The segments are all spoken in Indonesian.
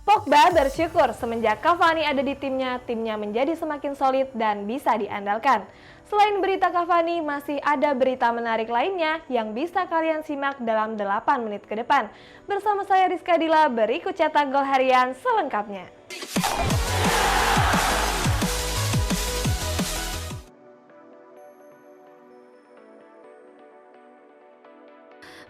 Pogba bersyukur semenjak Cavani ada di timnya menjadi semakin solid dan bisa diandalkan. Selain berita Cavani, masih ada berita menarik lainnya yang bisa kalian simak dalam 8 menit ke depan. Bersama saya Rizka Dila, berikut cetak gol harian selengkapnya.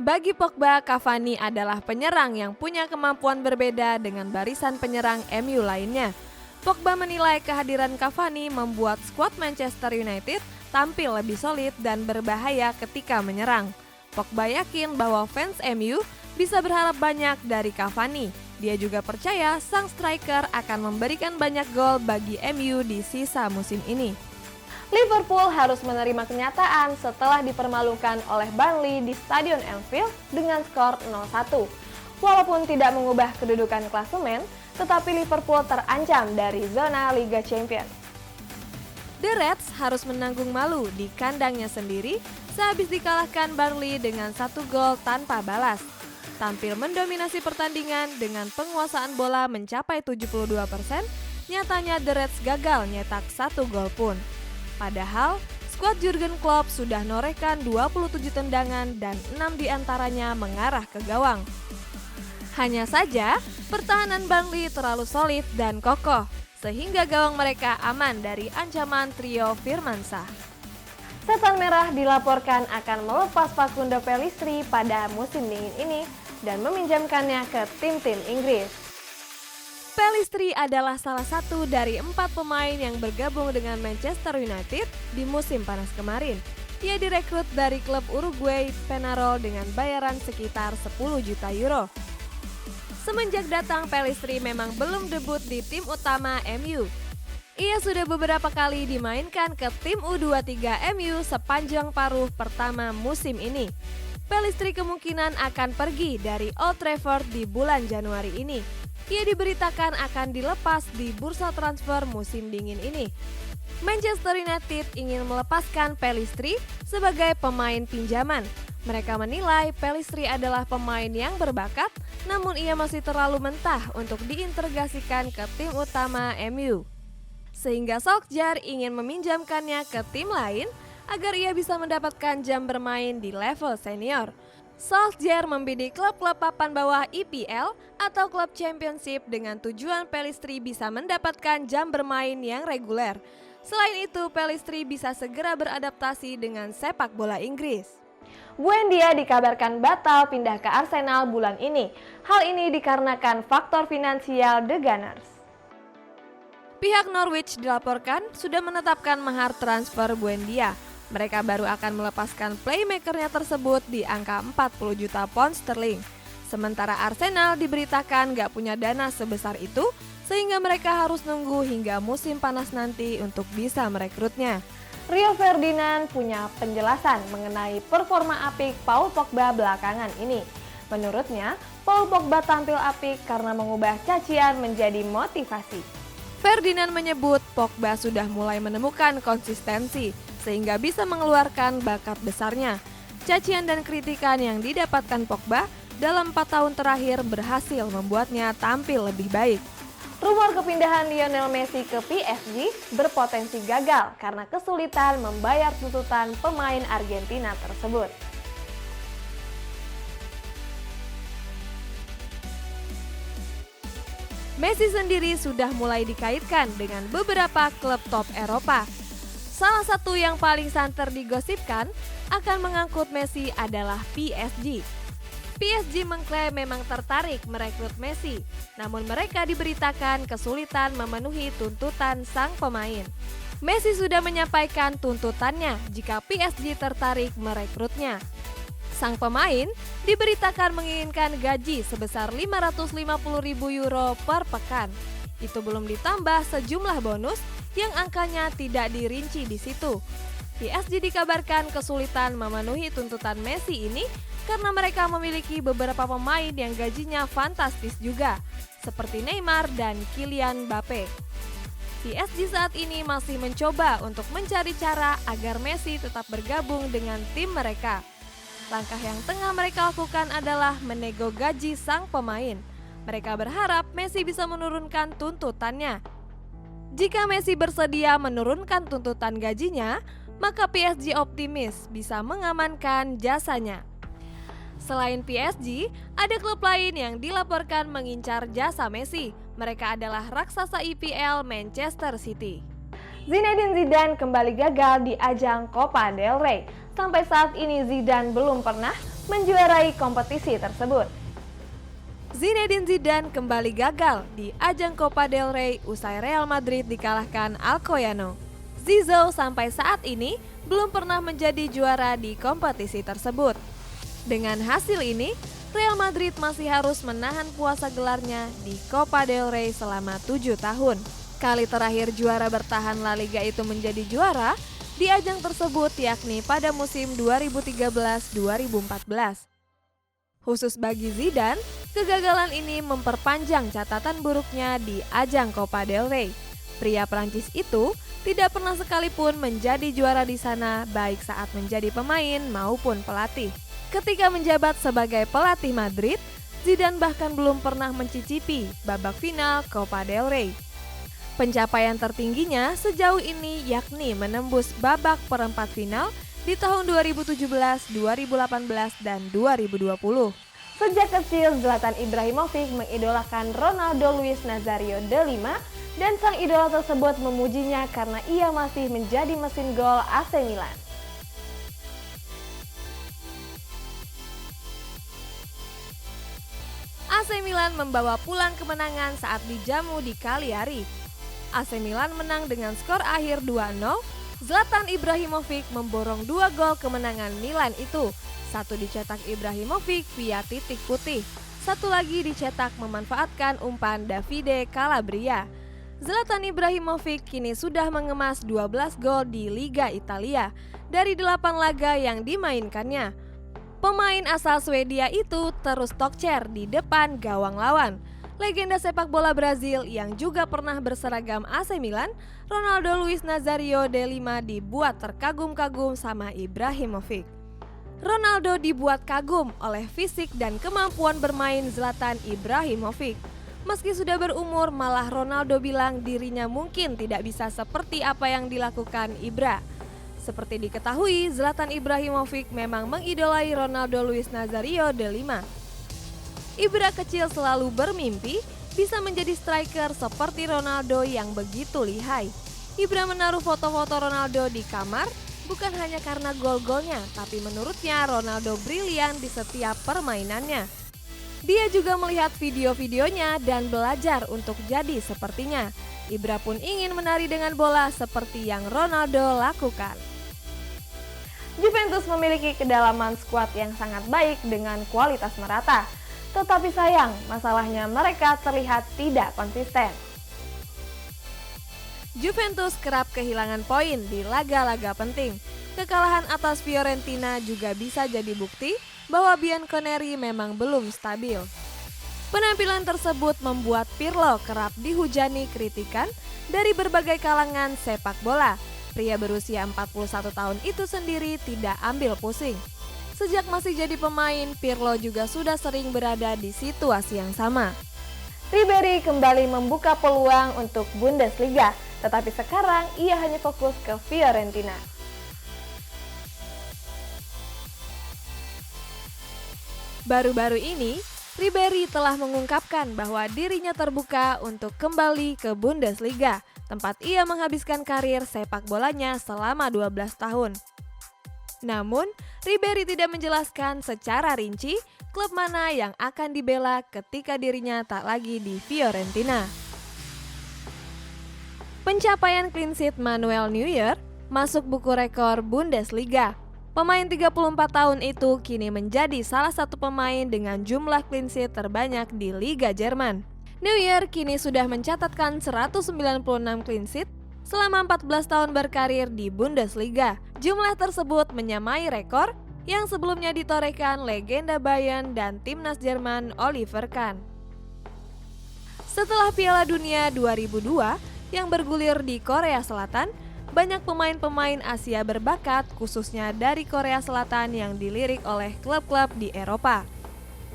Bagi Pogba, Cavani adalah penyerang yang punya kemampuan berbeda dengan barisan penyerang MU lainnya. Pogba menilai kehadiran Cavani membuat skuad Manchester United tampil lebih solid dan berbahaya ketika menyerang. Pogba yakin bahwa fans MU bisa berharap banyak dari Cavani. Dia juga percaya sang striker akan memberikan banyak gol bagi MU di sisa musim ini. Liverpool harus menerima kenyataan setelah dipermalukan oleh Burnley di Stadion Anfield dengan skor 0-1. Walaupun tidak mengubah kedudukan klasemen, tetapi Liverpool terancam dari zona Liga Champions. The Reds harus menanggung malu di kandangnya sendiri sehabis dikalahkan Burnley dengan 1 gol tanpa balas. Tampil mendominasi pertandingan dengan penguasaan bola mencapai 72%, nyatanya The Reds gagal nyetak 1 gol pun. Padahal, skuad Jurgen Klopp sudah norehkan 27 tendangan dan 6 diantaranya mengarah ke gawang. Hanya saja, pertahanan Burnley terlalu solid dan kokoh, sehingga gawang mereka aman dari ancaman trio Firmansyah. Setan Merah dilaporkan akan melepas Facundo Pellistri pada musim dingin ini dan meminjamkannya ke tim-tim Inggris. Pellistri adalah salah satu dari 4 pemain yang bergabung dengan Manchester United di musim panas kemarin. Ia direkrut dari klub Uruguay Penarol dengan bayaran sekitar 10 juta euro. Semenjak datang, Pellistri memang belum debut di tim utama MU. Ia sudah beberapa kali dimainkan ke tim U23 MU sepanjang paruh pertama musim ini. Pellistri kemungkinan akan pergi dari Old Trafford di bulan Januari ini. Ia diberitakan akan dilepas di bursa transfer musim dingin ini. Manchester United ingin melepaskan Pellistri sebagai pemain pinjaman. Mereka menilai Pellistri adalah pemain yang berbakat, namun ia masih terlalu mentah untuk diintegrasikan ke tim utama MU. Sehingga Solskjaer ingin meminjamkannya ke tim lain agar ia bisa mendapatkan jam bermain di level senior. Solskjaer membidik klub-klub papan bawah EPL atau klub championship dengan tujuan Pellistri bisa mendapatkan jam bermain yang reguler. Selain itu, Pellistri bisa segera beradaptasi dengan sepak bola Inggris. Buendia dikabarkan batal pindah ke Arsenal bulan ini. Hal ini dikarenakan faktor finansial The Gunners. Pihak Norwich dilaporkan sudah menetapkan mahar transfer Buendia. Mereka baru akan melepaskan playmakernya tersebut di angka 40 juta pound sterling. Sementara Arsenal diberitakan gak punya dana sebesar itu, sehingga mereka harus nunggu hingga musim panas nanti untuk bisa merekrutnya. Rio Ferdinand punya penjelasan mengenai performa apik Paul Pogba belakangan ini. Menurutnya, Paul Pogba tampil apik karena mengubah cacian menjadi motivasi. Ferdinand menyebut Pogba sudah mulai menemukan konsistensi, sehingga bisa mengeluarkan bakat besarnya. Cacian dan kritikan yang didapatkan Pogba dalam 4 tahun terakhir berhasil membuatnya tampil lebih baik. Rumor kepindahan Lionel Messi ke PSG berpotensi gagal karena kesulitan membayar tuntutan pemain Argentina tersebut. Messi sendiri sudah mulai dikaitkan dengan beberapa klub top Eropa. Salah satu yang paling santer digosipkan akan mengangkut Messi adalah PSG. PSG mengklaim memang tertarik merekrut Messi, namun mereka diberitakan kesulitan memenuhi tuntutan sang pemain. Messi sudah menyampaikan tuntutannya jika PSG tertarik merekrutnya. Sang pemain diberitakan menginginkan gaji sebesar 550.000 euro per pekan. Itu belum ditambah sejumlah bonus yang angkanya tidak dirinci di situ. PSG dikabarkan kesulitan memenuhi tuntutan Messi ini karena mereka memiliki beberapa pemain yang gajinya fantastis juga, seperti Neymar dan Kylian Mbappe. PSG saat ini masih mencoba untuk mencari cara agar Messi tetap bergabung dengan tim mereka. Langkah yang tengah mereka lakukan adalah menego gaji sang pemain. Mereka berharap Messi bisa menurunkan tuntutannya. Jika Messi bersedia menurunkan tuntutan gajinya, maka PSG optimis bisa mengamankan jasanya. Selain PSG, ada klub lain yang dilaporkan mengincar jasa Messi. Mereka adalah raksasa IPL Manchester City. Zinedine Zidane kembali gagal di ajang Copa del Rey. Sampai saat ini Zidane belum pernah menjuarai kompetisi tersebut. Zinedine Zidane kembali gagal di ajang Copa del Rey usai Real Madrid dikalahkan Alcoyano. Zizou sampai saat ini belum pernah menjadi juara di kompetisi tersebut. Dengan hasil ini, Real Madrid masih harus menahan puasa gelarnya di Copa del Rey selama 7 tahun. Kali terakhir juara bertahan La Liga itu menjadi juara di ajang tersebut, yakni pada musim 2013-2014. Khusus bagi Zidane, kegagalan ini memperpanjang catatan buruknya di ajang Copa del Rey. Pria Prancis itu tidak pernah sekalipun menjadi juara di sana, baik saat menjadi pemain maupun pelatih. Ketika menjabat sebagai pelatih Madrid, Zidane bahkan belum pernah mencicipi babak final Copa del Rey. Pencapaian tertingginya sejauh ini yakni menembus babak perempat final di tahun 2017, 2018, dan 2020. Sejak kecil, Zlatan Ibrahimovic mengidolakan Ronaldo Luis Nazario de Lima dan sang idola tersebut memujinya karena ia masih menjadi mesin gol AC Milan. AC Milan membawa pulang kemenangan saat dijamu di Cagliari. AC Milan menang dengan skor akhir 2-0. Zlatan Ibrahimovic memborong 2 gol kemenangan Milan itu. Satu dicetak Ibrahimovic via titik putih. Satu lagi dicetak memanfaatkan umpan Davide Calabria. Zlatan Ibrahimovic kini sudah mengemas 12 gol di Liga Italia dari 8 laga yang dimainkannya. Pemain asal Swedia itu terus tokcer di depan gawang lawan. Legenda sepak bola Brazil yang juga pernah berseragam AC Milan, Ronaldo Luis Nazario de Lima dibuat terkagum-kagum sama Ibrahimovic. Ronaldo dibuat kagum oleh fisik dan kemampuan bermain Zlatan Ibrahimovic. Meski sudah berumur, malah Ronaldo bilang dirinya mungkin tidak bisa seperti apa yang dilakukan Ibra. Seperti diketahui, Zlatan Ibrahimovic memang mengidolai Ronaldo Luis Nazario de Lima. Ibra kecil selalu bermimpi bisa menjadi striker seperti Ronaldo yang begitu lihai. Ibra menaruh foto-foto Ronaldo di kamar bukan hanya karena gol-golnya, tapi menurutnya Ronaldo brilian di setiap permainannya. Dia juga melihat video-videonya dan belajar untuk jadi sepertinya. Ibra pun ingin menari dengan bola seperti yang Ronaldo lakukan. Juventus memiliki kedalaman skuad yang sangat baik dengan kualitas merata. Tetapi sayang, masalahnya mereka terlihat tidak konsisten. Juventus kerap kehilangan poin di laga-laga penting. Kekalahan atas Fiorentina juga bisa jadi bukti bahwa Bianconeri memang belum stabil. Penampilan tersebut membuat Pirlo kerap dihujani kritikan dari berbagai kalangan sepak bola. Pria berusia 41 tahun itu sendiri tidak ambil pusing. Sejak masih jadi pemain, Pirlo juga sudah sering berada di situasi yang sama. Ribery kembali membuka peluang untuk Bundesliga, tetapi sekarang ia hanya fokus ke Fiorentina. Baru-baru ini, Ribery telah mengungkapkan bahwa dirinya terbuka untuk kembali ke Bundesliga, tempat ia menghabiskan karir sepak bolanya selama 12 tahun. Namun, Ribery tidak menjelaskan secara rinci klub mana yang akan dibela ketika dirinya tak lagi di Fiorentina. Pencapaian clean sheet Manuel Neuer masuk buku rekor Bundesliga. Pemain 34 tahun itu kini menjadi salah satu pemain dengan jumlah clean sheet terbanyak di Liga Jerman. Neuer kini sudah mencatatkan 196 clean sheet selama 14 tahun berkarir di Bundesliga. Jumlah tersebut menyamai rekor yang sebelumnya ditorehkan legenda Bayern dan timnas Jerman Oliver Kahn. Setelah Piala Dunia 2002 yang bergulir di Korea Selatan, banyak pemain-pemain Asia berbakat khususnya dari Korea Selatan yang dilirik oleh klub-klub di Eropa.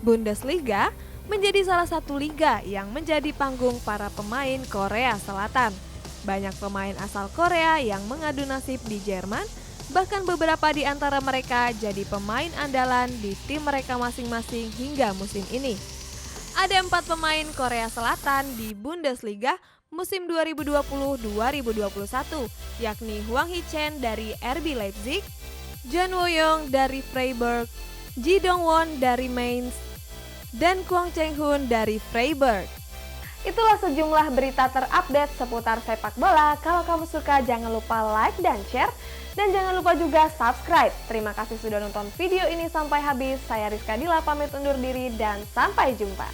Bundesliga menjadi salah satu liga yang menjadi panggung para pemain Korea Selatan. Banyak pemain asal Korea yang mengadu nasib di Jerman, bahkan beberapa di antara mereka jadi pemain andalan di tim mereka masing-masing hingga musim ini. Ada 4 pemain Korea Selatan di Bundesliga musim 2020-2021, yakni Hwang Hee-chan dari RB Leipzig, John Woo-young dari Freiburg, Ji Dong-won dari Mainz, dan Kwang Cheng-hoon dari Freiburg. Itulah sejumlah berita terupdate seputar sepak bola. Kalau kamu suka jangan lupa like dan share. Dan jangan lupa juga subscribe. Terima kasih sudah nonton video ini sampai habis. Saya Rizka Dila pamit undur diri dan sampai jumpa.